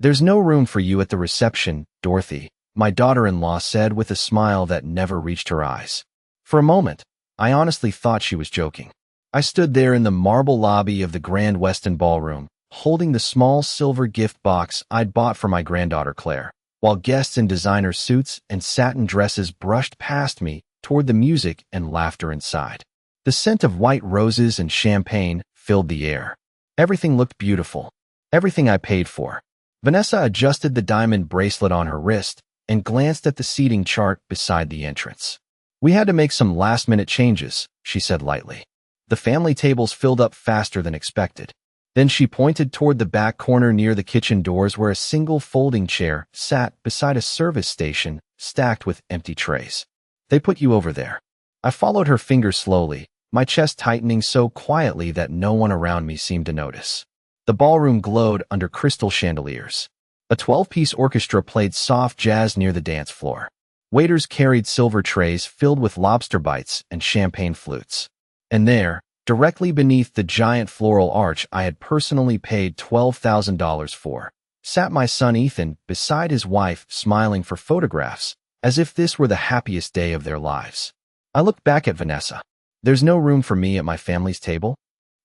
"There's no room for you at the reception, Dorothy," my daughter-in-law said with a smile that never reached her eyes. For a moment, I honestly thought she was joking. I stood there in the marble lobby of the Grand Weston Ballroom, holding the small silver gift box I'd bought for my granddaughter Claire, while guests in designer suits and satin dresses brushed past me toward the music and laughter inside. The scent of white roses and champagne filled the air. Everything looked beautiful. Everything I paid for. Vanessa adjusted the diamond bracelet on her wrist and glanced at the seating chart beside the entrance. "We had to make some last-minute changes," she said lightly. "The family tables filled up faster than expected." Then she pointed toward the back corner near the kitchen doors where a single folding chair sat beside a service station stacked with empty trays. "They put you over there." I followed her finger slowly, my chest tightening so quietly that no one around me seemed to notice. The ballroom glowed under crystal chandeliers. A 12-piece orchestra played soft jazz near the dance floor. Waiters carried silver trays filled with lobster bites and champagne flutes. And there, directly beneath the giant floral arch I had personally paid $12,000 for, sat my son Ethan beside his wife, smiling for photographs, as if this were the happiest day of their lives. I looked back at Vanessa. "There's no room for me at my family's table?"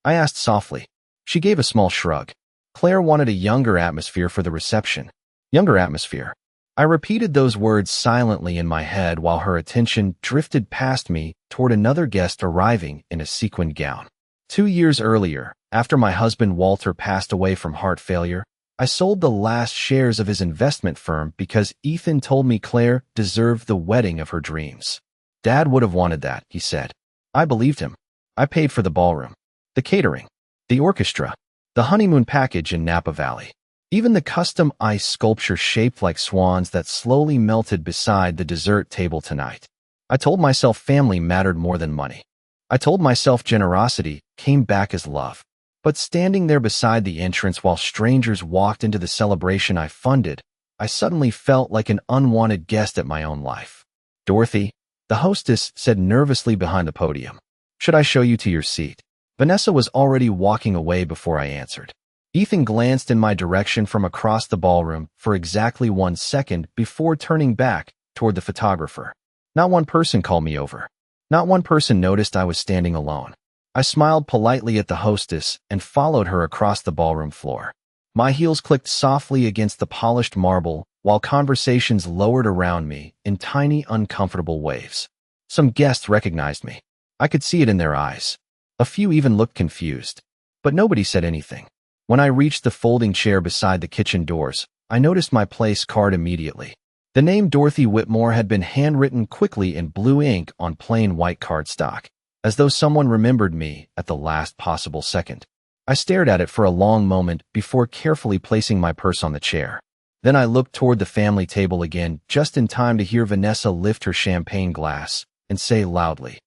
I asked softly. She gave a small shrug. Claire wanted a younger atmosphere for the reception. Younger atmosphere. I repeated those words silently in my head while her attention drifted past me toward another guest arriving in a sequined gown. 2 years earlier, after my husband Walter passed away from heart failure, I sold the last shares of his investment firm because Ethan told me Claire deserved the wedding of her dreams. "Dad would have wanted that," he said. I believed him. I paid for the ballroom, the catering, the orchestra, the honeymoon package in Napa Valley. Even the custom ice sculpture shaped like swans that slowly melted beside the dessert table tonight. I told myself family mattered more than money. I told myself generosity came back as love. But standing there beside the entrance while strangers walked into the celebration I funded, I suddenly felt like an unwanted guest at my own life. "Dorothy," the hostess said nervously behind the podium. "Should I show you to your seat?" Vanessa was already walking away before I answered. Ethan glanced in my direction from across the ballroom for exactly 1 second before turning back toward the photographer. Not one person called me over. Not one person noticed I was standing alone. I smiled politely at the hostess and followed her across the ballroom floor. My heels clicked softly against the polished marble while conversations lowered around me in tiny, uncomfortable waves. Some guests recognized me. I could see it in their eyes. A few even looked confused. But nobody said anything. When I reached the folding chair beside the kitchen doors, I noticed my place card immediately. The name Dorothy Whitmore had been handwritten quickly in blue ink on plain white cardstock, as though someone remembered me at the last possible second. I stared at it for a long moment before carefully placing my purse on the chair. Then I looked toward the family table again, just in time to hear Vanessa lift her champagne glass and say loudly,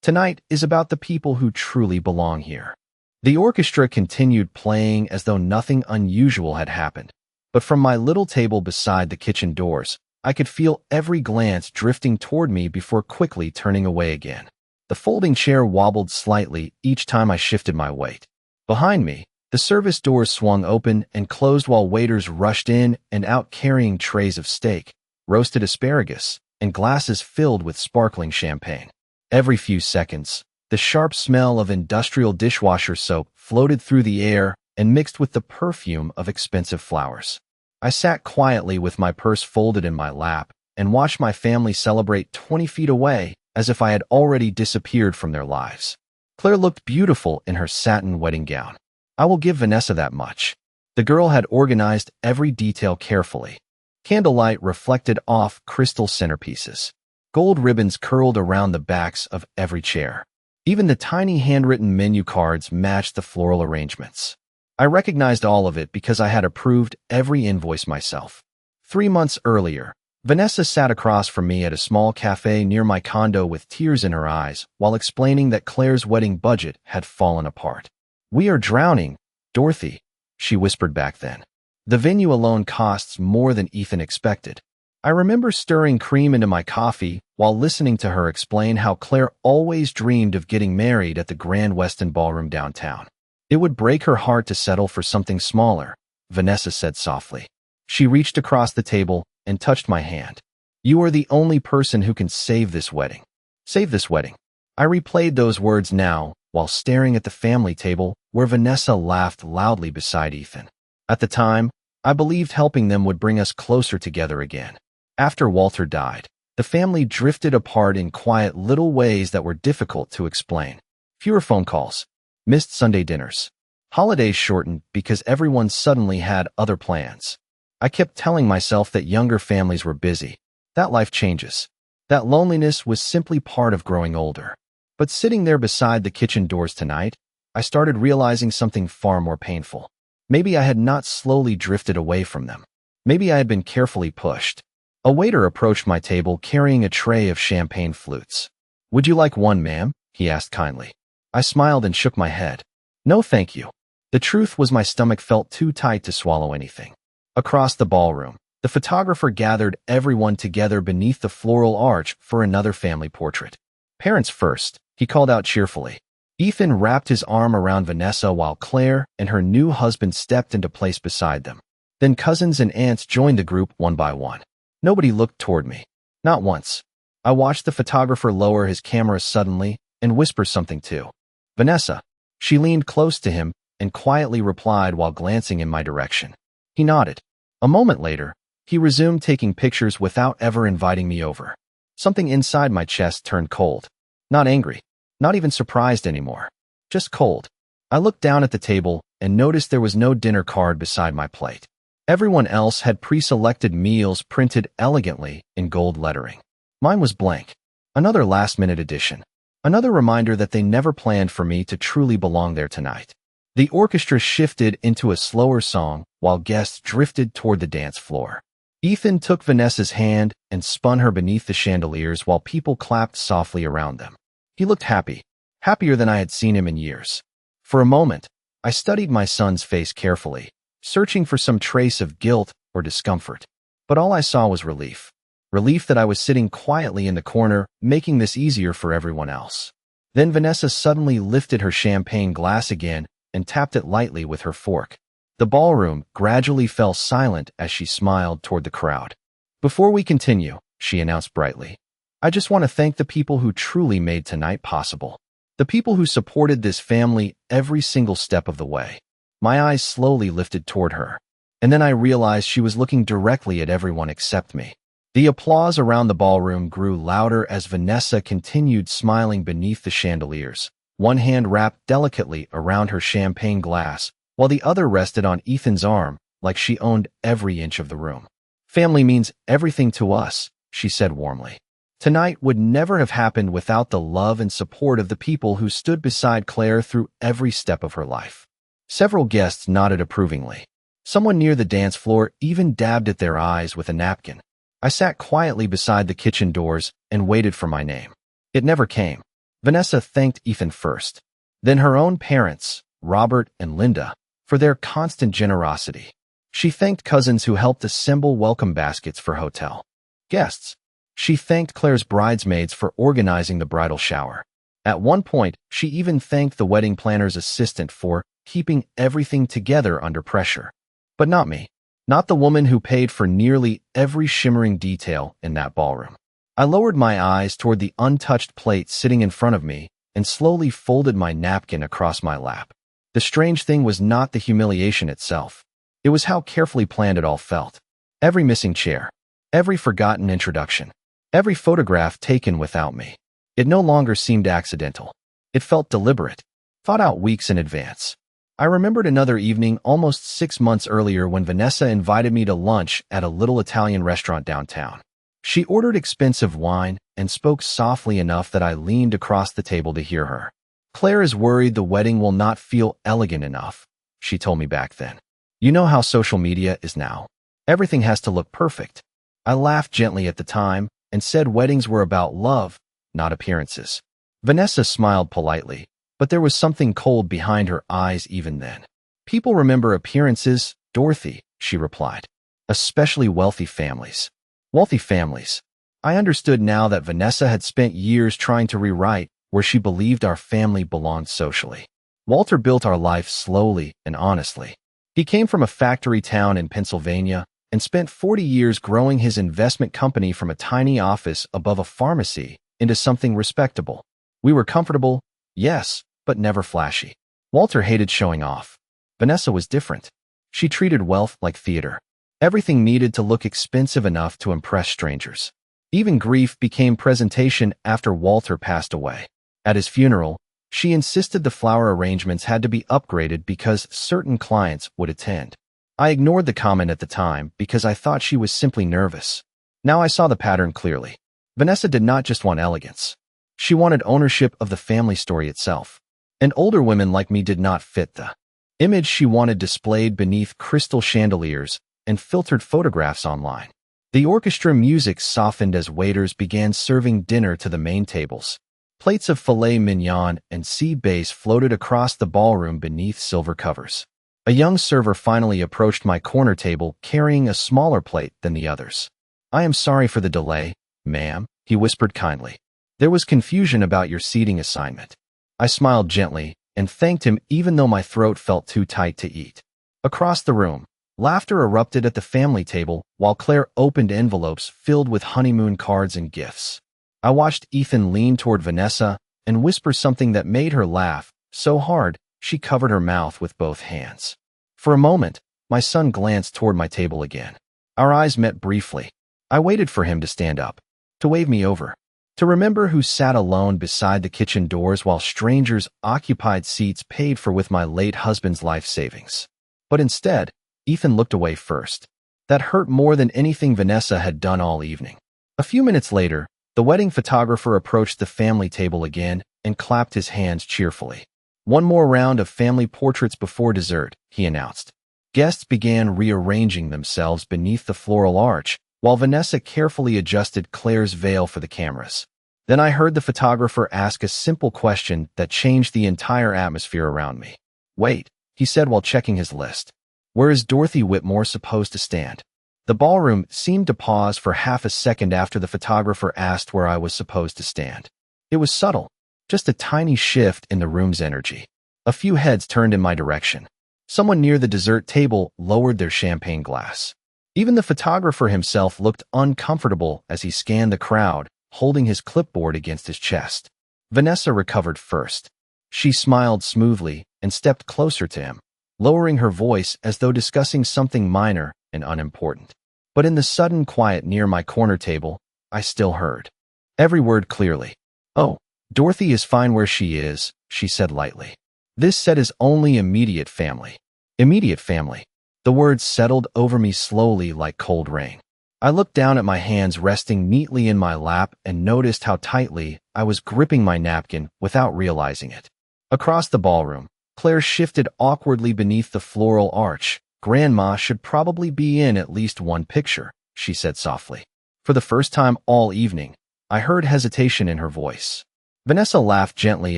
"Tonight is about the people who truly belong here." The orchestra continued playing as though nothing unusual had happened, but from my little table beside the kitchen doors, I could feel every glance drifting toward me before quickly turning away again. The folding chair wobbled slightly each time I shifted my weight. Behind me, the service doors swung open and closed while waiters rushed in and out carrying trays of steak, roasted asparagus, and glasses filled with sparkling champagne. Every few seconds, the sharp smell of industrial dishwasher soap floated through the air and mixed with the perfume of expensive flowers. I sat quietly with my purse folded in my lap and watched my family celebrate 20 feet away as if I had already disappeared from their lives. Claire looked beautiful in her satin wedding gown. I will give Vanessa that much. The girl had organized every detail carefully. Candlelight reflected off crystal centerpieces. Gold ribbons curled around the backs of every chair. Even the tiny handwritten menu cards matched the floral arrangements. I recognized all of it because I had approved every invoice myself. 3 months earlier, Vanessa sat across from me at a small cafe near my condo with tears in her eyes while explaining that Claire's wedding budget had fallen apart. "We are drowning, Dorothy," she whispered back then. "The venue alone costs more than Ethan expected." I remember stirring cream into my coffee while listening to her explain how Claire always dreamed of getting married at the Grand Weston Ballroom downtown. "It would break her heart to settle for something smaller," Vanessa said softly. She reached across the table and touched my hand. You are the only person who can save this wedding. Save this wedding. I replayed those words now while staring at the family table where Vanessa laughed loudly beside Ethan. At the time, I believed helping them would bring us closer together again. After Walter died, the family drifted apart in quiet little ways that were difficult to explain. Fewer phone calls, missed Sunday dinners. Holidays shortened because everyone suddenly had other plans. I kept telling myself that younger families were busy, that life changes, that loneliness was simply part of growing older. But sitting there beside the kitchen doors tonight, I started realizing something far more painful. Maybe I had not slowly drifted away from them. Maybe I had been carefully pushed. A waiter approached my table carrying a tray of champagne flutes. Would you like one, ma'am? He asked kindly. I smiled and shook my head. No, thank you. The truth was my stomach felt too tight to swallow anything. Across the ballroom, the photographer gathered everyone together beneath the floral arch for another family portrait. Parents first, he called out cheerfully. Ethan wrapped his arm around Vanessa while Claire and her new husband stepped into place beside them. Then cousins and aunts joined the group one by one. Nobody looked toward me. Not once. I watched the photographer lower his camera suddenly and whisper something to Vanessa. She leaned close to him and quietly replied while glancing in my direction. He nodded. A moment later, he resumed taking pictures without ever inviting me over. Something inside my chest turned cold. Not angry, not even surprised anymore. Just cold. I looked down at the table and noticed there was no dinner card beside my plate. Everyone else had pre-selected meals printed elegantly in gold lettering. Mine was blank. Another last-minute addition. Another reminder that they never planned for me to truly belong there tonight. The orchestra shifted into a slower song while guests drifted toward the dance floor. Ethan took Vanessa's hand and spun her beneath the chandeliers while people clapped softly around them. He looked happy, happier than I had seen him in years. For a moment, I studied my son's face carefully, searching for some trace of guilt or discomfort. But all I saw was relief. Relief that I was sitting quietly in the corner, making this easier for everyone else. Then Vanessa suddenly lifted her champagne glass again and tapped it lightly with her fork. The ballroom gradually fell silent as she smiled toward the crowd. Before we continue, she announced brightly, I just want to thank the people who truly made tonight possible. The people who supported this family every single step of the way. My eyes slowly lifted toward her, and then I realized she was looking directly at everyone except me. The applause around the ballroom grew louder as Vanessa continued smiling beneath the chandeliers, one hand wrapped delicately around her champagne glass, while the other rested on Ethan's arm like she owned every inch of the room. Family means everything to us, she said warmly. Tonight would never have happened without the love and support of the people who stood beside Claire through every step of her life. Several guests nodded approvingly. Someone near the dance floor even dabbed at their eyes with a napkin. I sat quietly beside the kitchen doors and waited for my name. It never came. Vanessa thanked Ethan first, then her own parents, Robert and Linda, for their constant generosity. She thanked cousins who helped assemble welcome baskets for hotel guests. She thanked Claire's bridesmaids for organizing the bridal shower. At one point, she even thanked the wedding planner's assistant for keeping everything together under pressure. But not me. Not the woman who paid for nearly every shimmering detail in that ballroom. I lowered my eyes toward the untouched plate sitting in front of me and slowly folded my napkin across my lap. The strange thing was not the humiliation itself. It was how carefully planned it all felt. Every missing chair, every forgotten introduction, every photograph taken without me. It no longer seemed accidental. It felt deliberate, thought out weeks in advance. I remembered another evening almost 6 months earlier when Vanessa invited me to lunch at a little Italian restaurant downtown. She ordered expensive wine and spoke softly enough that I leaned across the table to hear her. Claire is worried the wedding will not feel elegant enough, she told me back then. You know how social media is now. Everything has to look perfect. I laughed gently at the time and said weddings were about love, not appearances. Vanessa smiled politely, but there was something cold behind her eyes even then. People remember appearances, Dorothy, she replied. Especially wealthy families. Wealthy families. I understood now that Vanessa had spent years trying to rewrite where she believed our family belonged socially. Walter built our life slowly and honestly. He came from a factory town in Pennsylvania and spent 40 years growing his investment company from a tiny office above a pharmacy into something respectable. We were comfortable, yes, but never flashy. Walter hated showing off. Vanessa was different. She treated wealth like theater. Everything needed to look expensive enough to impress strangers. Even grief became presentation after Walter passed away. At his funeral, she insisted the flower arrangements had to be upgraded because certain clients would attend. I ignored the comment at the time because I thought she was simply nervous. Now I saw the pattern clearly. Vanessa did not just want elegance. She wanted ownership of the family story itself. And older women like me did not fit the image she wanted displayed beneath crystal chandeliers and filtered photographs online. The orchestra music softened as waiters began serving dinner to the main tables. Plates of filet mignon and sea bass floated across the ballroom beneath silver covers. A young server finally approached my corner table carrying a smaller plate than the others. "I am sorry for the delay, ma'am," he whispered kindly. "There was confusion about your seating assignment." I smiled gently and thanked him even though my throat felt too tight to eat. Across the room, laughter erupted at the family table while Claire opened envelopes filled with honeymoon cards and gifts. I watched Ethan lean toward Vanessa and whisper something that made her laugh so hard she covered her mouth with both hands. For a moment, my son glanced toward my table again. Our eyes met briefly. I waited for him to stand up, to wave me over, to remember who sat alone beside the kitchen doors while strangers occupied seats paid for with my late husband's life savings. But instead, Ethan looked away first. That hurt more than anything Vanessa had done all evening. A few minutes later, the wedding photographer approached the family table again and clapped his hands cheerfully. "One more round of family portraits before dessert," he announced. Guests began rearranging themselves beneath the floral arch, while Vanessa carefully adjusted Claire's veil for the cameras. Then I heard the photographer ask a simple question that changed the entire atmosphere around me. "Wait," he said while checking his list. "Where is Dorothy Whitmore supposed to stand?" The ballroom seemed to pause for half a second after the photographer asked where I was supposed to stand. It was subtle, just a tiny shift in the room's energy. A few heads turned in my direction. Someone near the dessert table lowered their champagne glass. Even the photographer himself looked uncomfortable as he scanned the crowd, holding his clipboard against his chest. Vanessa recovered first. She smiled smoothly and stepped closer to him, lowering her voice as though discussing something minor and unimportant. But in the sudden quiet near my corner table, I still heard every word clearly. "Oh, Dorothy is fine where she is," she said lightly. "This set is only immediate family." Immediate family. The words settled over me slowly like cold rain. I looked down at my hands resting neatly in my lap and noticed how tightly I was gripping my napkin without realizing it. Across the ballroom, Claire shifted awkwardly beneath the floral arch. "Grandma should probably be in at least one picture," she said softly. For the first time all evening, I heard hesitation in her voice. Vanessa laughed gently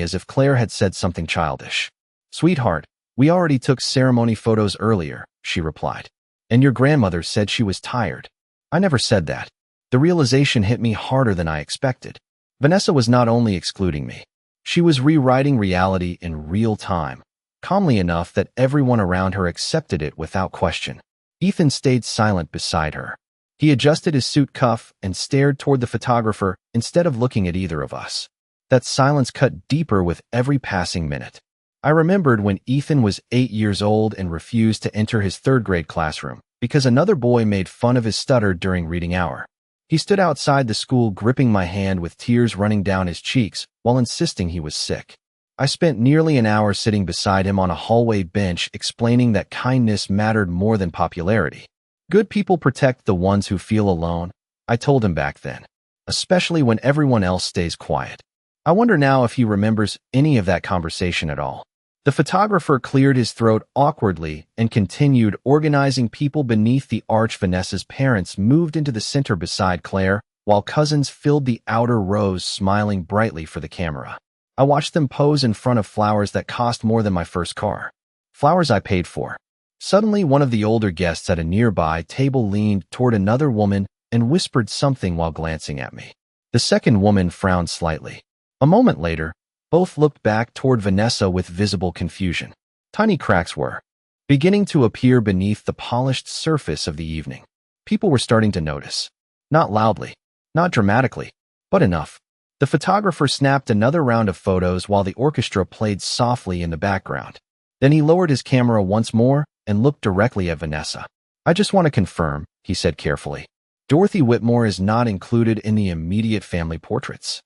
as if Claire had said something childish. "Sweetheart, we already took ceremony photos earlier," she replied. "And your grandmother said she was tired." I never said that. The realization hit me harder than I expected. Vanessa was not only excluding me. She was rewriting reality in real time, calmly enough that everyone around her accepted it without question. Ethan stayed silent beside her. He adjusted his suit cuff and stared toward the photographer instead of looking at either of us. That silence cut deeper with every passing minute. I remembered when Ethan was 8 years old and refused to enter his third-grade classroom because another boy made fun of his stutter during reading hour. He stood outside the school gripping my hand with tears running down his cheeks while insisting he was sick. I spent nearly an hour sitting beside him on a hallway bench explaining that kindness mattered more than popularity. Good people protect the ones who feel alone, I told him back then, especially when everyone else stays quiet. I wonder now if he remembers any of that conversation at all. The photographer cleared his throat awkwardly and continued organizing people beneath the arch. Vanessa's parents moved into the center beside Claire, while cousins filled the outer rows smiling brightly for the camera. I watched them pose in front of flowers that cost more than my first car. Flowers I paid for. Suddenly, one of the older guests at a nearby table leaned toward another woman and whispered something while glancing at me. The second woman frowned slightly. A moment later, both looked back toward Vanessa with visible confusion. Tiny cracks were beginning to appear beneath the polished surface of the evening. People were starting to notice. Not loudly, not dramatically, but enough. The photographer snapped another round of photos while the orchestra played softly in the background. Then he lowered his camera once more and looked directly at Vanessa. "I just want to confirm," he said carefully. "Dorothy Whitmore is not included in the immediate family portraits."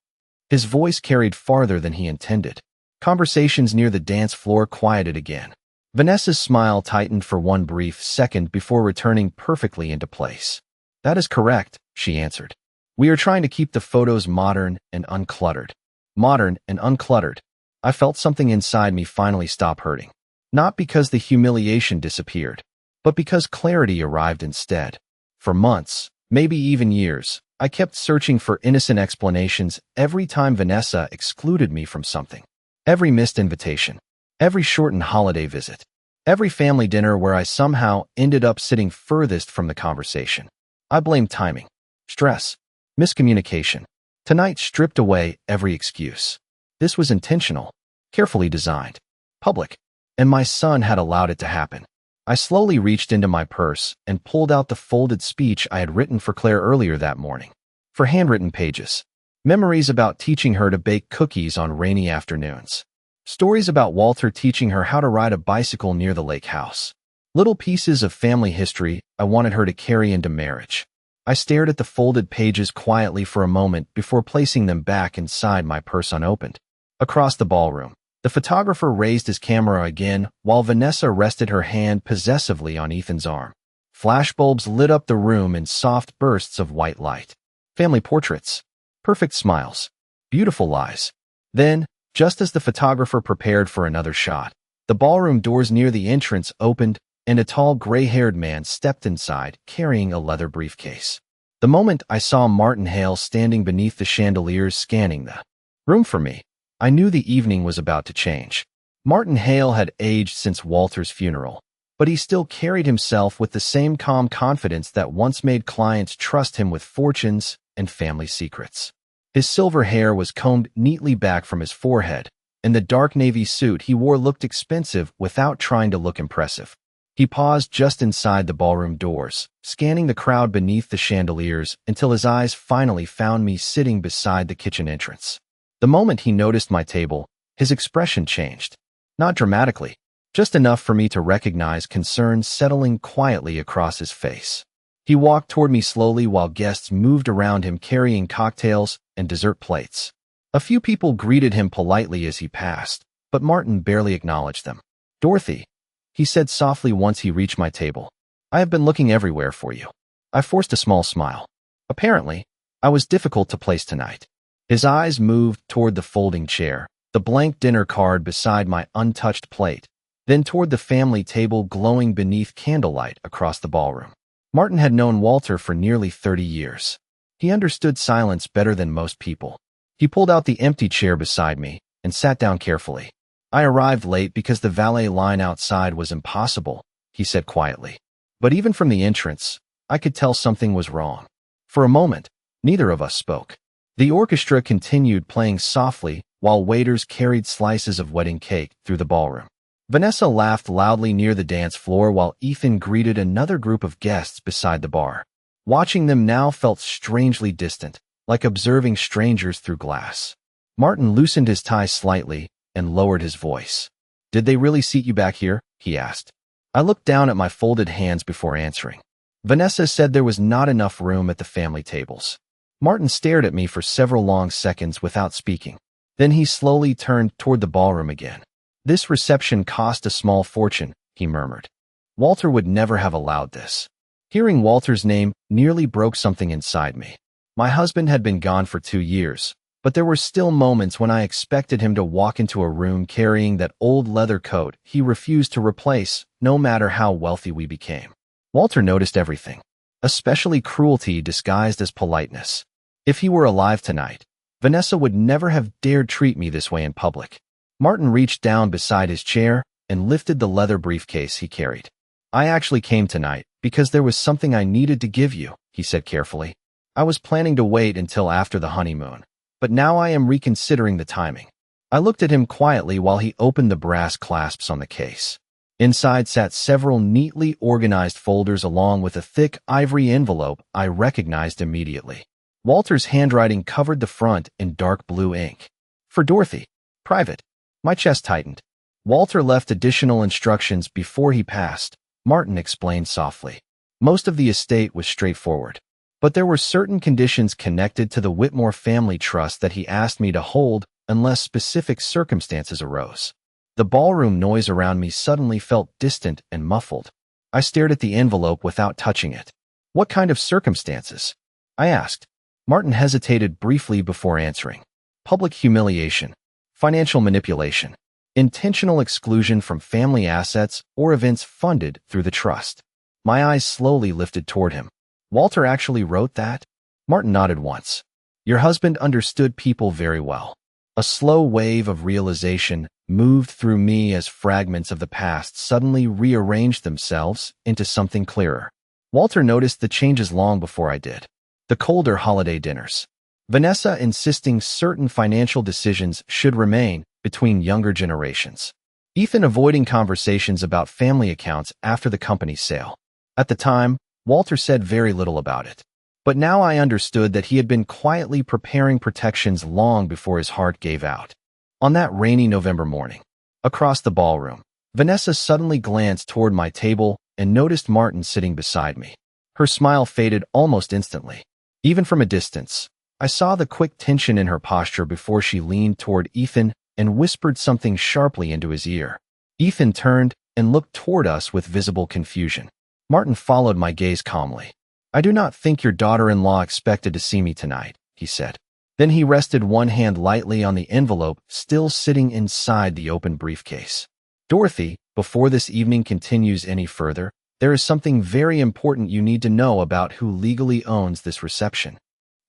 His voice carried farther than he intended. Conversations near the dance floor quieted again. Vanessa's smile tightened for one brief second before returning perfectly into place. "That is correct," she answered. "We are trying to keep the photos modern and uncluttered." Modern and uncluttered. I felt something inside me finally stop hurting. Not because the humiliation disappeared, but because clarity arrived instead. For months, maybe even years, I kept searching for innocent explanations every time Vanessa excluded me from something. Every missed invitation, every shortened holiday visit, every family dinner where I somehow ended up sitting furthest from the conversation. I blamed timing, stress, miscommunication. Tonight stripped away every excuse. This was intentional, carefully designed, public, and my son had allowed it to happen. I slowly reached into my purse and pulled out the folded speech I had written for Claire earlier that morning. For handwritten pages. Memories about teaching her to bake cookies on rainy afternoons. Stories about Walter teaching her how to ride a bicycle near the lake house. Little pieces of family history I wanted her to carry into marriage. I stared at the folded pages quietly for a moment before placing them back inside my purse unopened. Across the ballroom, the photographer raised his camera again while Vanessa rested her hand possessively on Ethan's arm. Flashbulbs lit up the room in soft bursts of white light. Family portraits. Perfect smiles. Beautiful lies. Then, just as the photographer prepared for another shot, the ballroom doors near the entrance opened and a tall gray-haired man stepped inside carrying a leather briefcase. The moment I saw Martin Hale standing beneath the chandeliers scanning the room for me, I knew the evening was about to change. Martin Hale had aged since Walter's funeral, but he still carried himself with the same calm confidence that once made clients trust him with fortunes and family secrets. His silver hair was combed neatly back from his forehead, and the dark navy suit he wore looked expensive without trying to look impressive. He paused just inside the ballroom doors, scanning the crowd beneath the chandeliers until his eyes finally found me sitting beside the kitchen entrance. The moment he noticed my table, his expression changed. Not dramatically, just enough for me to recognize concern settling quietly across his face. He walked toward me slowly while guests moved around him carrying cocktails and dessert plates. A few people greeted him politely as he passed, but Martin barely acknowledged them. "Dorothy," he said softly once he reached my table. "I have been looking everywhere for you." I forced a small smile. Apparently, I was difficult to place tonight. His eyes moved toward the folding chair, the blank dinner card beside my untouched plate, then toward the family table glowing beneath candlelight across the ballroom. Martin had known Walter for nearly 30 years. He understood silence better than most people. He pulled out the empty chair beside me and sat down carefully. "I arrived late because the valet line outside was impossible," he said quietly. But even from the entrance, I could tell something was wrong. For a moment, neither of us spoke. The orchestra continued playing softly while waiters carried slices of wedding cake through the ballroom. Vanessa laughed loudly near the dance floor while Ethan greeted another group of guests beside the bar. Watching them now felt strangely distant, like observing strangers through glass. Martin loosened his tie slightly and lowered his voice. "Did they really seat you back here?" he asked. I looked down at my folded hands before answering. Vanessa said there was not enough room at the family tables. Martin stared at me for several long seconds without speaking. Then he slowly turned toward the ballroom again. "This reception cost a small fortune," he murmured. "Walter would never have allowed this." Hearing Walter's name nearly broke something inside me. My husband had been gone for 2 years, but there were still moments when I expected him to walk into a room carrying that old leather coat he refused to replace, no matter how wealthy we became. Walter noticed everything, especially cruelty disguised as politeness. If he were alive tonight, Vanessa would never have dared treat me this way in public. Martin reached down beside his chair and lifted the leather briefcase he carried. "I actually came tonight because there was something I needed to give you," he said carefully. "I was planning to wait until after the honeymoon, but now I am reconsidering the timing." I looked at him quietly while he opened the brass clasps on the case. Inside sat several neatly organized folders along with a thick ivory envelope I recognized immediately. Walter's handwriting covered the front in dark blue ink. For Dorothy. Private. My chest tightened. Walter left additional instructions before he passed, Martin explained softly. Most of the estate was straightforward, but there were certain conditions connected to the Whitmore family trust that he asked me to hold unless specific circumstances arose. The ballroom noise around me suddenly felt distant and muffled. I stared at the envelope without touching it. What kind of circumstances? I asked. Martin hesitated briefly before answering. Public humiliation, financial manipulation, intentional exclusion from family assets or events funded through the trust. My eyes slowly lifted toward him. Walter actually wrote that? Martin nodded once. Your husband understood people very well. A slow wave of realization moved through me as fragments of the past suddenly rearranged themselves into something clearer. Walter noticed the changes long before I did. The colder holiday dinners. Vanessa insisting certain financial decisions should remain between younger generations. Ethan avoiding conversations about family accounts after the company's sale. At the time, Walter said very little about it. But now I understood that he had been quietly preparing protections long before his heart gave out. On that rainy November morning, across the ballroom, Vanessa suddenly glanced toward my table and noticed Martin sitting beside me. Her smile faded almost instantly. Even from a distance, I saw the quick tension in her posture before she leaned toward Ethan and whispered something sharply into his ear. Ethan turned and looked toward us with visible confusion. Martin followed my gaze calmly. I do not think your daughter-in-law expected to see me tonight, he said. Then he rested one hand lightly on the envelope still sitting inside the open briefcase. Dorothy, before this evening continues any further, there is something very important you need to know about who legally owns this reception.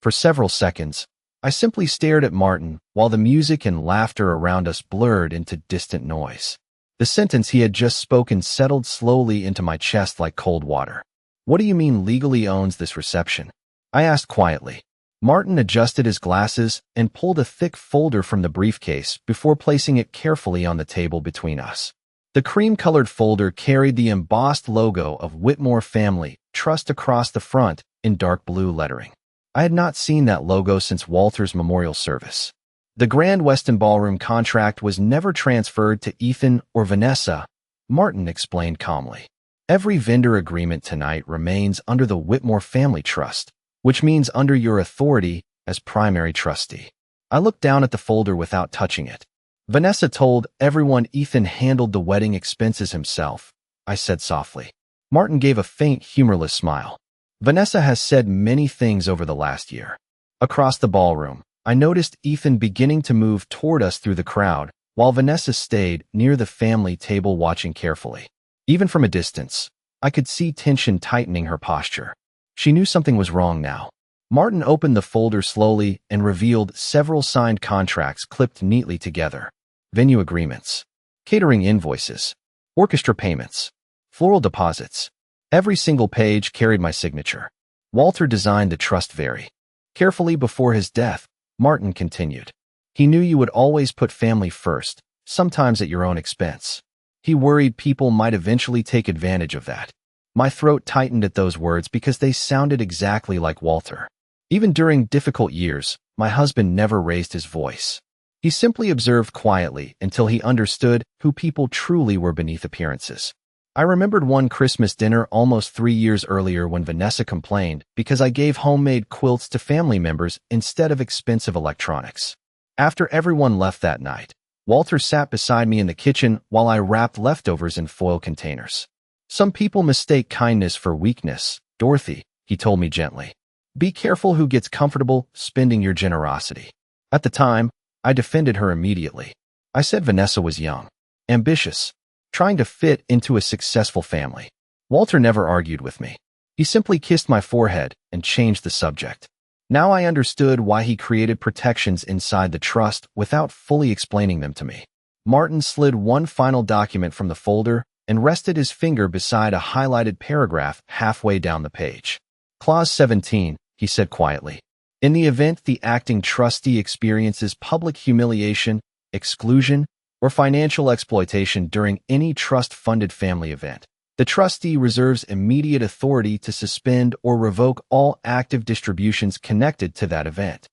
For several seconds, I simply stared at Martin while the music and laughter around us blurred into distant noise. The sentence he had just spoken settled slowly into my chest like cold water. What do you mean legally owns this reception? I asked quietly. Martin adjusted his glasses and pulled a thick folder from the briefcase before placing it carefully on the table between us. The cream-colored folder carried the embossed logo of Whitmore Family Trust across the front in dark blue lettering. I had not seen that logo since Walter's memorial service. The Grand Weston Ballroom contract was never transferred to Ethan or Vanessa, Martin explained calmly. Every vendor agreement tonight remains under the Whitmore Family Trust, which means under your authority as primary trustee. I looked down at the folder without touching it. Vanessa told everyone Ethan handled the wedding expenses himself, I said softly. Martin gave a faint, humorless smile. Vanessa has said many things over the last year. Across the ballroom, I noticed Ethan beginning to move toward us through the crowd, while Vanessa stayed near the family table watching carefully. Even from a distance, I could see tension tightening her posture. She knew something was wrong now. Martin opened the folder slowly and revealed several signed contracts clipped neatly together. Venue agreements, catering invoices, orchestra payments, floral deposits. Every single page carried my signature. Walter designed the trust very carefully before his death, Martin continued. He knew you would always put family first, sometimes at your own expense. He worried people might eventually take advantage of that. My throat tightened at those words because they sounded exactly like Walter. Even during difficult years, my husband never raised his voice. He simply observed quietly until he understood who people truly were beneath appearances. I remembered one Christmas dinner almost 3 years earlier when Vanessa complained because I gave homemade quilts to family members instead of expensive electronics. After everyone left that night, Walter sat beside me in the kitchen while I wrapped leftovers in foil containers. Some people mistake kindness for weakness, Dorothy, he told me gently. Be careful who gets comfortable spending your generosity. At the time, I defended her immediately. I said Vanessa was young, ambitious, trying to fit into a successful family. Walter never argued with me. He simply kissed my forehead and changed the subject. Now I understood why he created protections inside the trust without fully explaining them to me. Martin slid one final document from the folder and rested his finger beside a highlighted paragraph halfway down the page. Clause 17, he said quietly. In the event the acting trustee experiences public humiliation, exclusion, or financial exploitation during any trust-funded family event. The trustee reserves immediate authority to suspend or revoke all active distributions connected to that event.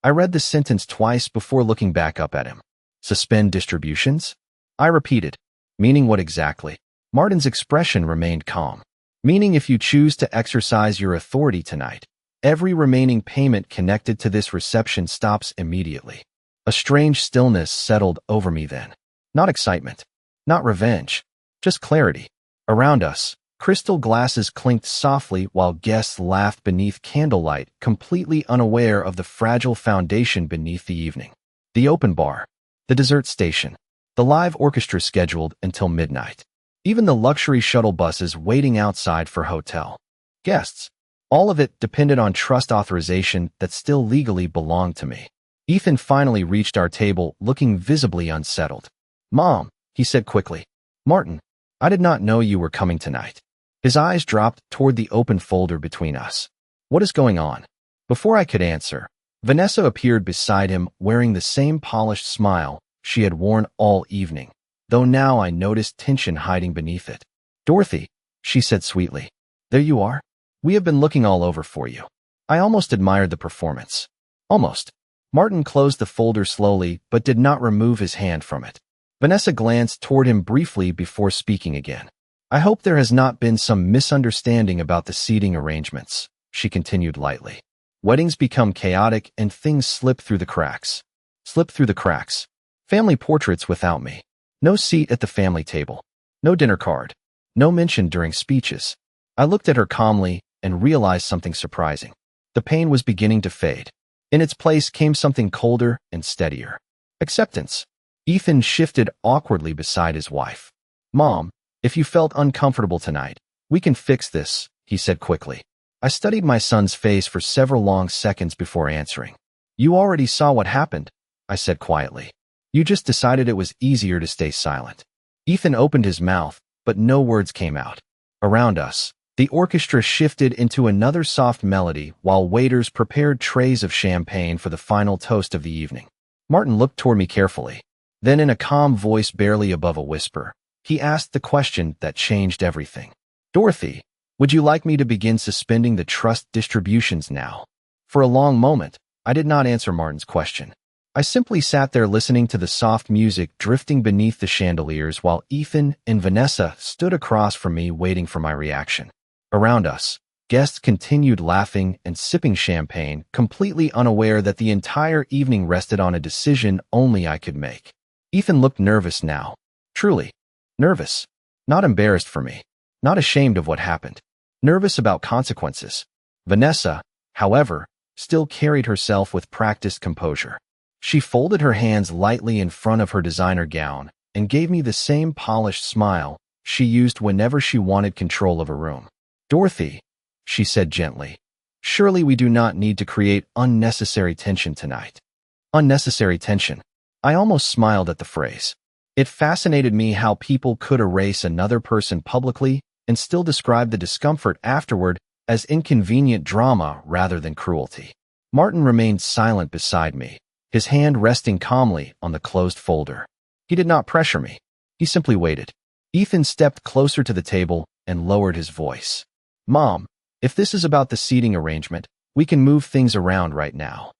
I read the sentence twice before looking back up at him. Suspend distributions? I repeated. Meaning what exactly? Martin's expression remained calm. Meaning if you choose to exercise your authority tonight, every remaining payment connected to this reception stops immediately. A strange stillness settled over me then. Not excitement, not revenge, just clarity. Around us, crystal glasses clinked softly while guests laughed beneath candlelight, completely unaware of the fragile foundation beneath the evening. The open bar, the dessert station, the live orchestra scheduled until midnight. Even the luxury shuttle buses waiting outside for hotel guests. All of it depended on trust authorization that still legally belonged to me. Ethan finally reached our table, looking visibly unsettled. "Mom," he said quickly. "Martin, I did not know you were coming tonight." His eyes dropped toward the open folder between us. "What is going on?" Before I could answer, Vanessa appeared beside him wearing the same polished smile she had worn all evening, though now I noticed tension hiding beneath it. "Dorothy," she said sweetly. "There you are. We have been looking all over for you." I almost admired the performance. Almost. Martin closed the folder slowly but did not remove his hand from it. Vanessa glanced toward him briefly before speaking again. "I hope there has not been some misunderstanding about the seating arrangements," she continued lightly. "Weddings become chaotic and things slip through the cracks. Slip through the cracks. Family portraits without me. No seat at the family table. No dinner card. No mention during speeches." I looked at her calmly and realized something surprising. The pain was beginning to fade. In its place came something colder and steadier. Acceptance. Ethan shifted awkwardly beside his wife. "Mom, if you felt uncomfortable tonight, we can fix this," he said quickly. I studied my son's face for several long seconds before answering. "You already saw what happened," I said quietly. "You just decided it was easier to stay silent." Ethan opened his mouth, but no words came out. Around us, the orchestra shifted into another soft melody while waiters prepared trays of champagne for the final toast of the evening. Martin looked toward me carefully. Then in a calm voice barely above a whisper, he asked the question that changed everything. "Dorothy, would you like me to begin suspending the trust distributions now?" For a long moment, I did not answer Martin's question. I simply sat there listening to the soft music drifting beneath the chandeliers while Ethan and Vanessa stood across from me waiting for my reaction. Around us, guests continued laughing and sipping champagne, completely unaware that the entire evening rested on a decision only I could make. Ethan looked nervous now. Truly, nervous. Not embarrassed for me. Not ashamed of what happened. Nervous about consequences. Vanessa, however, still carried herself with practiced composure. She folded her hands lightly in front of her designer gown and gave me the same polished smile she used whenever she wanted control of a room. "Dorothy," she said gently, "surely we do not need to create unnecessary tension tonight." Unnecessary tension. I almost smiled at the phrase. It fascinated me how people could erase another person publicly and still describe the discomfort afterward as inconvenient drama rather than cruelty. Martin remained silent beside me, his hand resting calmly on the closed folder. He did not pressure me. He simply waited. Ethan stepped closer to the table and lowered his voice. "Mom, if this is about the seating arrangement, we can move things around right now."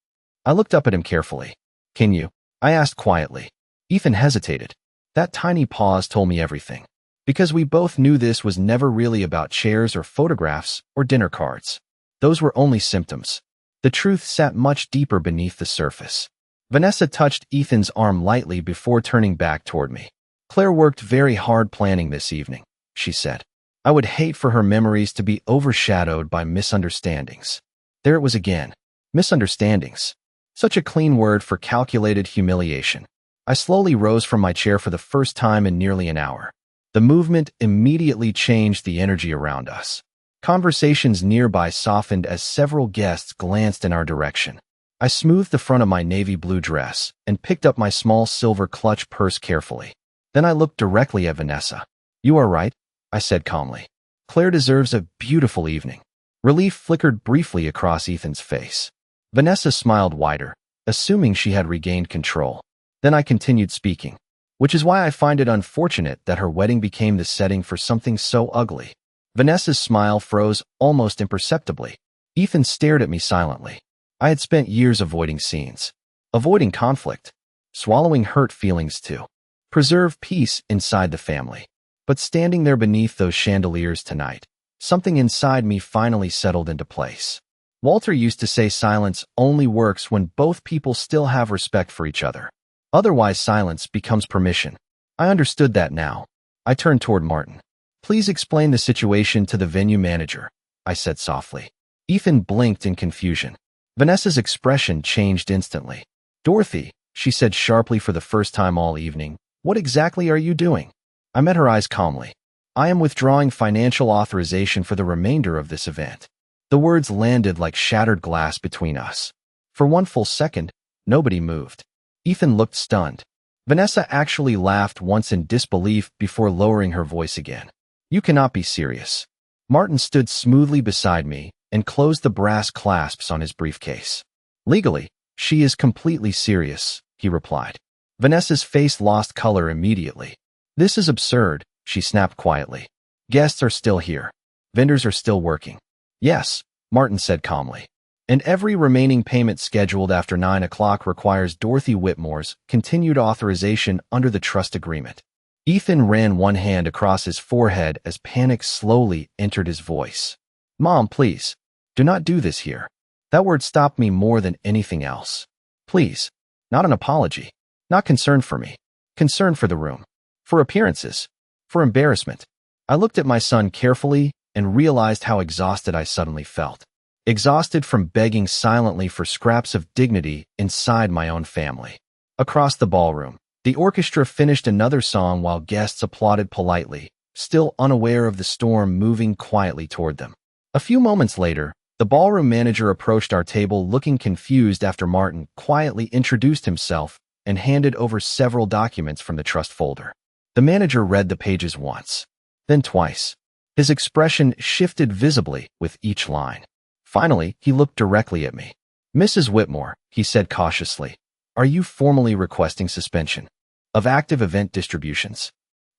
I looked up at him carefully. "Can you?" I asked quietly. Ethan hesitated. That tiny pause told me everything. Because we both knew this was never really about chairs or photographs or dinner cards. Those were only symptoms. The truth sat much deeper beneath the surface. Vanessa touched Ethan's arm lightly before turning back toward me. "Claire worked very hard planning this evening," she said. "I would hate for her memories to be overshadowed by misunderstandings." There it was again. Misunderstandings. Such a clean word for calculated humiliation. I slowly rose from my chair for the first time in nearly an hour. The movement immediately changed the energy around us. Conversations nearby softened as several guests glanced in our direction. I smoothed the front of my navy blue dress and picked up my small silver clutch purse carefully. Then I looked directly at Vanessa. "You are right," I said calmly. "Claire deserves a beautiful evening." Relief flickered briefly across Ethan's face. Vanessa smiled wider, assuming she had regained control. Then I continued speaking. which is why I find it unfortunate that her wedding became the setting for something so ugly. Vanessa's smile froze almost imperceptibly. Ethan stared at me silently. I had spent years avoiding scenes, avoiding conflict, swallowing hurt feelings to preserve peace inside the family. But standing there beneath those chandeliers tonight, something inside me finally settled into place. Walter used to say silence only works when both people still have respect for each other. Otherwise, silence becomes permission. I understood that now. I turned toward Martin. Please explain the situation to the venue manager, I said softly. Ethan blinked in confusion. Vanessa's expression changed instantly. Dorothy, she said sharply for the first time all evening, what exactly are you doing? I met her eyes calmly. I am withdrawing financial authorization for the remainder of this event. The words landed like shattered glass between us. For one full second, nobody moved. Ethan looked stunned. Vanessa actually laughed once in disbelief before lowering her voice again. You cannot be serious. Martin stood smoothly beside me and closed the brass clasps on his briefcase. Legally, she is completely serious, he replied. Vanessa's face lost color immediately. This is absurd, she snapped quietly. Guests are still here. Vendors are still working. Yes, Martin said calmly. And every remaining payment scheduled after 9 o'clock requires Dorothy Whitmore's continued authorization under the trust agreement. Ethan ran one hand across his forehead as panic slowly entered his voice. Mom, please, do not do this here. That word stopped me more than anything else. Please, not an apology, not concern for me, concern for the room, for appearances, for embarrassment. I looked at my son carefully and realized how exhausted I suddenly felt. Exhausted from begging silently for scraps of dignity inside my own family. Across the ballroom, the orchestra finished another song while guests applauded politely, still unaware of the storm moving quietly toward them. A few moments later, the ballroom manager approached our table looking confused after Martin quietly introduced himself and handed over several documents from the trust folder. The manager read the pages once, then twice. His expression shifted visibly with each line. Finally, he looked directly at me. Mrs. Whitmore, he said cautiously, are you formally requesting suspension of active event distributions?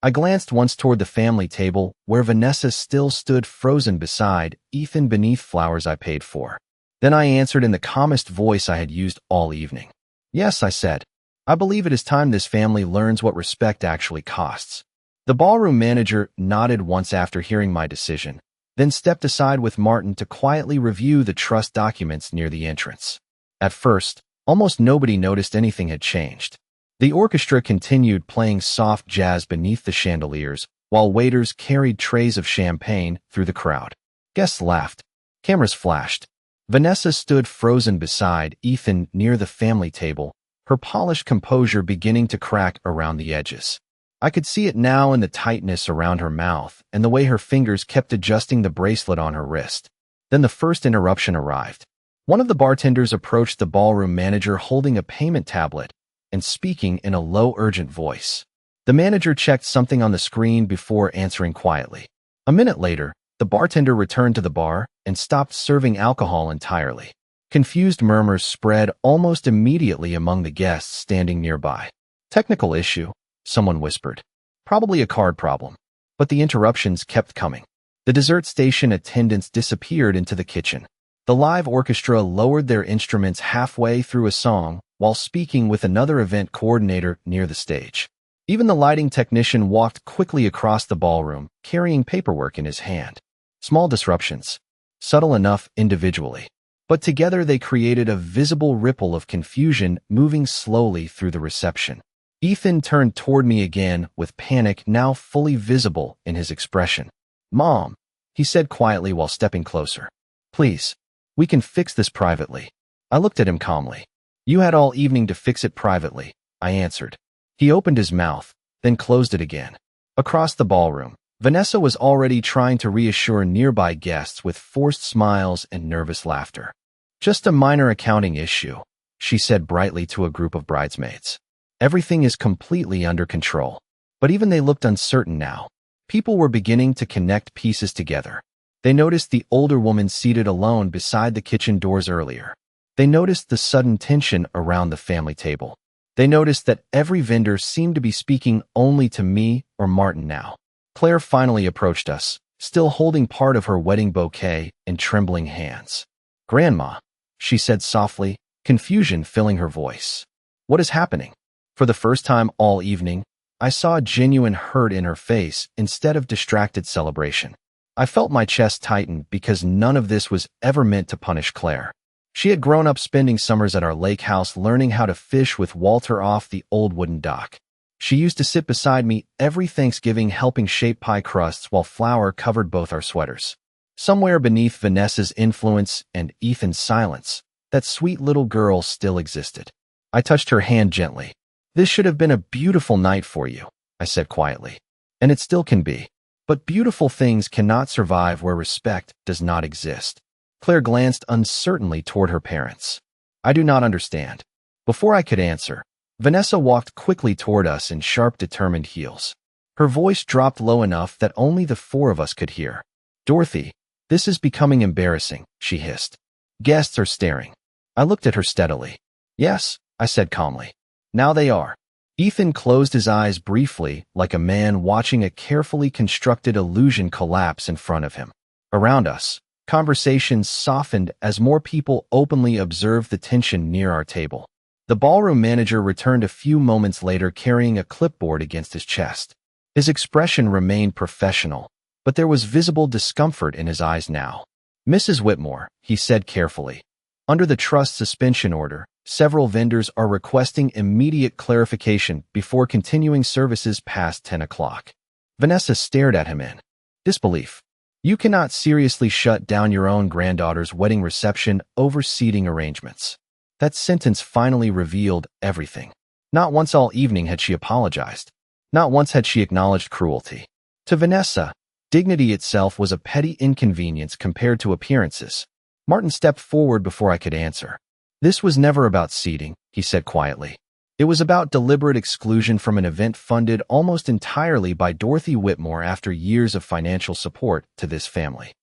I glanced once toward the family table where Vanessa still stood frozen beside Ethan beneath flowers I paid for. Then I answered in the calmest voice I had used all evening. Yes, I said. I believe it is time this family learns what respect actually costs. The ballroom manager nodded once after hearing my decision, then stepped aside with Martin to quietly review the trust documents near the entrance. At first, almost nobody noticed anything had changed. The orchestra continued playing soft jazz beneath the chandeliers, while waiters carried trays of champagne through the crowd. Guests laughed. Cameras flashed. Vanessa stood frozen beside Ethan near the family table, her polished composure beginning to crack around the edges. I could see it now in the tightness around her mouth and the way her fingers kept adjusting the bracelet on her wrist. Then the first interruption arrived. One of the bartenders approached the ballroom manager holding a payment tablet and speaking in a low, urgent voice. The manager checked something on the screen before answering quietly. A minute later, the bartender returned to the bar and stopped serving alcohol entirely. Confused murmurs spread almost immediately among the guests standing nearby. Technical issue, someone whispered. Probably a card problem. But the interruptions kept coming. The dessert station attendants disappeared into the kitchen. The live orchestra lowered their instruments halfway through a song while speaking with another event coordinator near the stage. Even the lighting technician walked quickly across the ballroom, carrying paperwork in his hand. Small disruptions, subtle enough individually, but together they created a visible ripple of confusion moving slowly through the reception. Ethan turned toward me again with panic now fully visible in his expression. Mom, he said quietly while stepping closer. Please, we can fix this privately. I looked at him calmly. You had all evening to fix it privately, I answered. He opened his mouth, then closed it again. Across the ballroom, Vanessa was already trying to reassure nearby guests with forced smiles and nervous laughter. Just a minor accounting issue, she said brightly to a group of bridesmaids. Everything is completely under control. But even they looked uncertain now. People were beginning to connect pieces together. They noticed the older woman seated alone beside the kitchen doors earlier. They noticed the sudden tension around the family table. They noticed that every vendor seemed to be speaking only to me or Martin now. Claire finally approached us, still holding part of her wedding bouquet in trembling hands. "Grandma," she said softly, confusion filling her voice. "What is happening?" For the first time all evening, I saw genuine hurt in her face instead of distracted celebration. I felt my chest tighten because none of this was ever meant to punish Claire. She had grown up spending summers at our lake house learning how to fish with Walter off the old wooden dock. She used to sit beside me every Thanksgiving helping shape pie crusts while flour covered both our sweaters. Somewhere beneath Vanessa's influence and Ethan's silence, that sweet little girl still existed. I touched her hand gently. "This should have been a beautiful night for you," I said quietly. "And it still can be. But beautiful things cannot survive where respect does not exist." Claire glanced uncertainly toward her parents. "I do not understand." Before I could answer, Vanessa walked quickly toward us in sharp, determined heels. Her voice dropped low enough that only the four of us could hear. "Dorothy, this is becoming embarrassing," she hissed. "Guests are staring." I looked at her steadily. "Yes," I said calmly. "Now they are." Ethan closed his eyes briefly, like a man watching a carefully constructed illusion collapse in front of him. Around us, conversations softened as more people openly observed the tension near our table. The ballroom manager returned a few moments later carrying a clipboard against his chest. His expression remained professional, but there was visible discomfort in his eyes now. "Mrs. Whitmore," he said carefully, "under the trust suspension order, several vendors are requesting immediate clarification before continuing services past 10 o'clock. Vanessa stared at him in disbelief. "You cannot seriously shut down your own granddaughter's wedding reception over seating arrangements." That sentence finally revealed everything. Not once all evening had she apologized. Not once had she acknowledged cruelty. To Vanessa, dignity itself was a petty inconvenience compared to appearances. Martin stepped forward before I could answer. "This was never about seating," he said quietly. "It was about deliberate exclusion from an event funded almost entirely by Dorothy Whitmore after years of financial support to this family."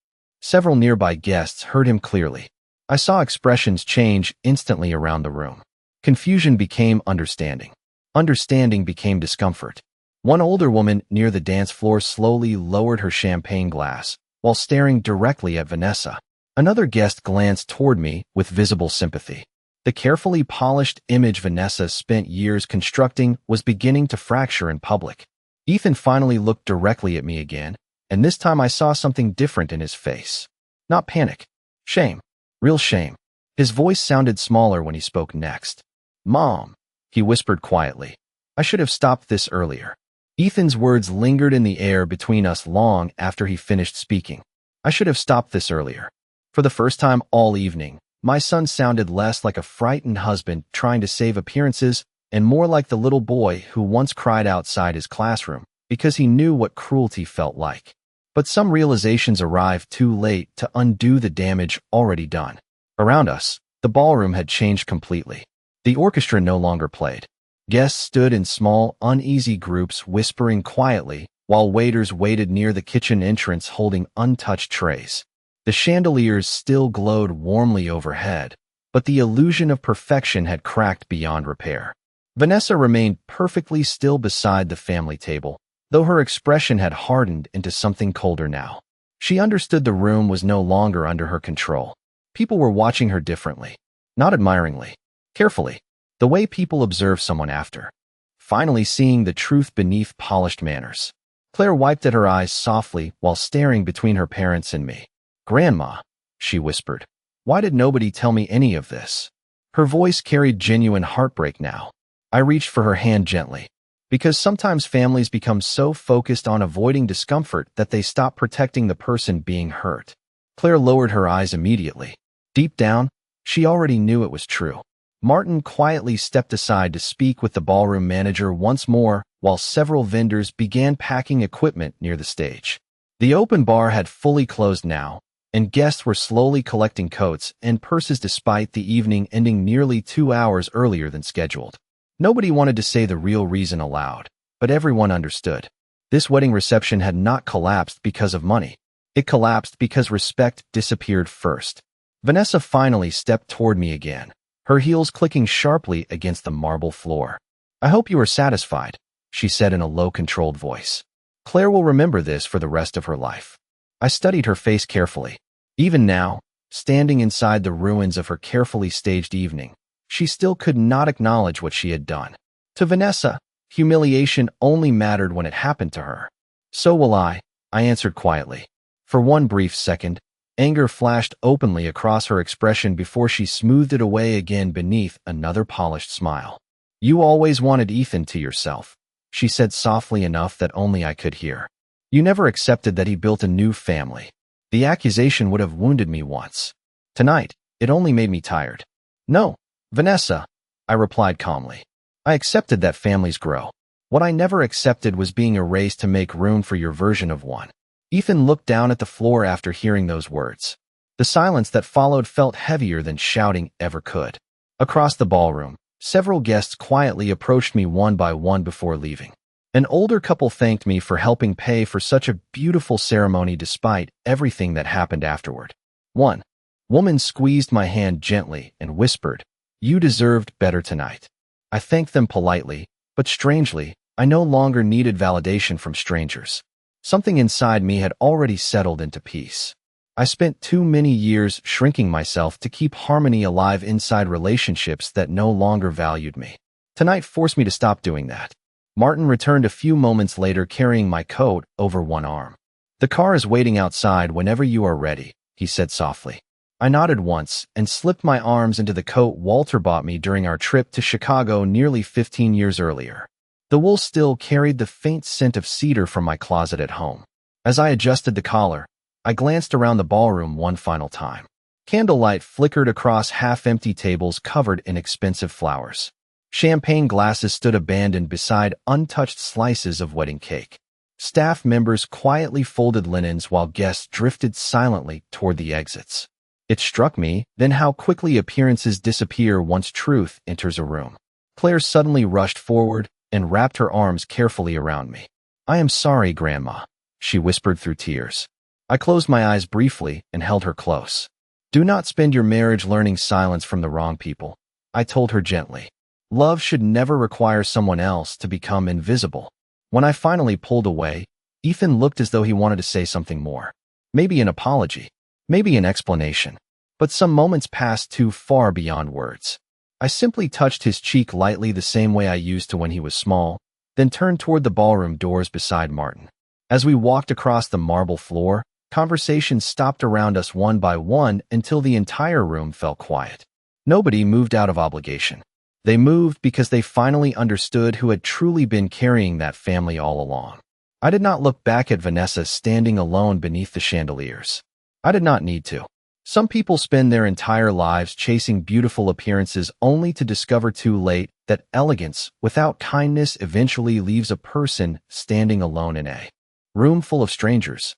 Several nearby guests heard him clearly. I saw expressions change instantly around the room. Confusion became understanding. Understanding became discomfort. One older woman near the dance floor slowly lowered her champagne glass while staring directly at Vanessa. Another guest glanced toward me with visible sympathy. The carefully polished image Vanessa spent years constructing was beginning to fracture in public. Ethan finally looked directly at me again, and this time I saw something different in his face. Not panic. Shame. Real shame. His voice sounded smaller when he spoke next. "Mom," he whispered quietly. "I should have stopped this earlier." Ethan's words lingered in the air between us long after he finished speaking. I should have stopped this earlier. For the first time all evening, my son sounded less like a frightened husband trying to save appearances and more like the little boy who once cried outside his classroom because he knew what cruelty felt like. But some realizations arrived too late to undo the damage already done. Around us, the ballroom had changed completely. The orchestra no longer played. Guests stood in small, uneasy groups whispering quietly, while waiters waited near the kitchen entrance holding untouched trays. The chandeliers still glowed warmly overhead, but the illusion of perfection had cracked beyond repair. Vanessa remained perfectly still beside the family table, though her expression had hardened into something colder now. She understood the room was no longer under her control. People were watching her differently, not admiringly, carefully, the way people observe someone after. Finally seeing the truth beneath polished manners. Claire wiped at her eyes softly while staring between her parents and me. "Grandma," she whispered, "why did nobody tell me any of this?" Her voice carried genuine heartbreak now. I reached for her hand gently. Because sometimes families become so focused on avoiding discomfort that they stop protecting the person being hurt. Claire lowered her eyes immediately. Deep down, she already knew it was true. Martin quietly stepped aside to speak with the ballroom manager once more while several vendors began packing equipment near the stage. The open bar had fully closed now, and guests were slowly collecting coats and purses despite the evening ending nearly 2 hours earlier than scheduled. Nobody wanted to say the real reason aloud, but everyone understood. This wedding reception had not collapsed because of money. It collapsed because respect disappeared first. Vanessa finally stepped toward me again, her heels clicking sharply against the marble floor. I hope you are satisfied, she said in a low, controlled voice. Claire will remember this for the rest of her life. I studied her face carefully. Even now, standing inside the ruins of her carefully staged evening, she still could not acknowledge what she had done. To Vanessa, humiliation only mattered when it happened to her. So will I answered quietly. For one brief second, anger flashed openly across her expression before she smoothed it away again beneath another polished smile. You always wanted Ethan to yourself, she said softly enough that only I could hear. You never accepted that he built a new family. The accusation would have wounded me once. Tonight, it only made me tired. No, Vanessa, I replied calmly. I accepted that families grow. What I never accepted was being erased to make room for your version of one. Ethan looked down at the floor after hearing those words. The silence that followed felt heavier than shouting ever could. Across the ballroom, several guests quietly approached me one by one before leaving. An older couple thanked me for helping pay for such a beautiful ceremony despite everything that happened afterward. One woman squeezed my hand gently and whispered, "You deserved better tonight." I thanked them politely, but strangely, I no longer needed validation from strangers. Something inside me had already settled into peace. I spent too many years shrinking myself to keep harmony alive inside relationships that no longer valued me. Tonight forced me to stop doing that. Martin returned a few moments later carrying my coat over one arm. The car is waiting outside whenever you are ready, he said softly. I nodded once and slipped my arms into the coat Walter bought me during our trip to Chicago nearly 15 years earlier. The wool still carried the faint scent of cedar from my closet at home. As I adjusted the collar, I glanced around the ballroom one final time. Candlelight flickered across half-empty tables covered in expensive flowers. Champagne glasses stood abandoned beside untouched slices of wedding cake. Staff members quietly folded linens while guests drifted silently toward the exits. It struck me then how quickly appearances disappear once truth enters a room. Claire suddenly rushed forward and wrapped her arms carefully around me. I am sorry, Grandma, she whispered through tears. I closed my eyes briefly and held her close. Do not spend your marriage learning silence from the wrong people, I told her gently. Love should never require someone else to become invisible. When I finally pulled away, Ethan looked as though he wanted to say something more. Maybe an apology, maybe an explanation. But some moments passed too far beyond words. I simply touched his cheek lightly the same way I used to when he was small, then turned toward the ballroom doors beside Martin. As we walked across the marble floor, conversations stopped around us one by one until the entire room fell quiet. Nobody moved out of obligation. They moved because they finally understood who had truly been carrying that family all along. I did not look back at Vanessa standing alone beneath the chandeliers. I did not need to. Some people spend their entire lives chasing beautiful appearances only to discover too late that elegance without kindness eventually leaves a person standing alone in a room full of strangers.